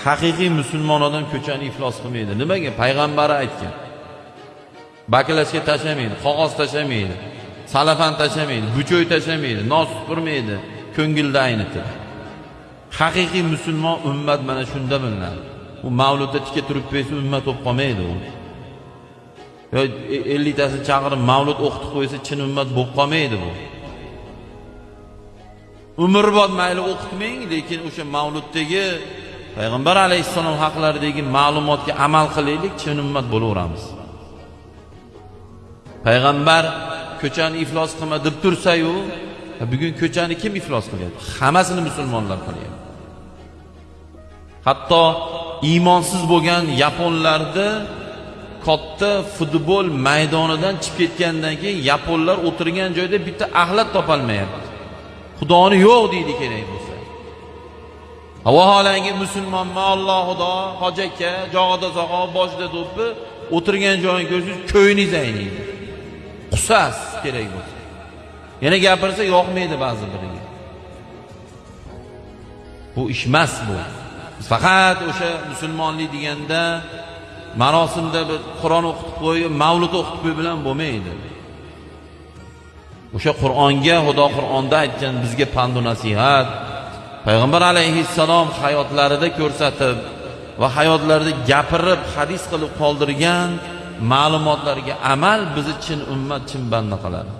haqiqiy musulmon odam ko'chani iflos qilmaydi. Nimaga? Payg'ambar aytgan. Baklashga tashlamaydi, qog'oz tashlamaydi, salafan tashlamaydi, buchoy tashlamaydi, nos supurmaydi, ko'ngilda aynitib. Haqiqiy musulmon ummat mana shunda bilinadi. U mavludda tikka turib qo'ysa ummat bo'lib qolmaydi u. Yo 50 tasini chaqirib mavlud o'qitib qo'ysa chin ummat bo'lib qolmaydi bu. Umrbod mayli o'qitmang, lekin o'sha mavluddagi Payg'ambar alayhissalom haqlaridagi ma'lumotga amal qilaylik, chin ummat bo'laveramiz. Payg'ambar ko'chani iflos qilma deb tursa-yu, bugun ko'chani kim iflos qilyapti? Hammasini musulmonlar qilyapti. Hatto iymonsiz bo'lgan yaponlarda katta futbol maydonidan chiqib ketgandan keyin yaponlar o'tirgan joyda bitta axlat topolmayapti. Xudoni yo'q deydi kerak bo'lsa. Vaholanki musulmonman Alloh xudo, hoji aka, jog'ida zog'o boshida do'ppi o'tirgan joyini ko'rsangiz ko'yingiz ayniydi. Qusas kerak bo'lsa. Yana gapirsa yoqmaydi ba'zi biriga. Bu ish emas bu. Faqat o'sha musulmonlik deganda marosimda bir Qur'on o'qitib qo'yib, mavlud o'qitib qo'yib bilan bo'lmaydi. O'sha Qur'onga, Xudo Qur'onda aytgan bizga pand va nasihat, Payg'ambar alayhissalom hayotlarida ko'rsatib va hayotlarida gapirib, hadis qilib qoldirgan ma'lumotlarga amal bizni chin ummat, chin banda qiladi.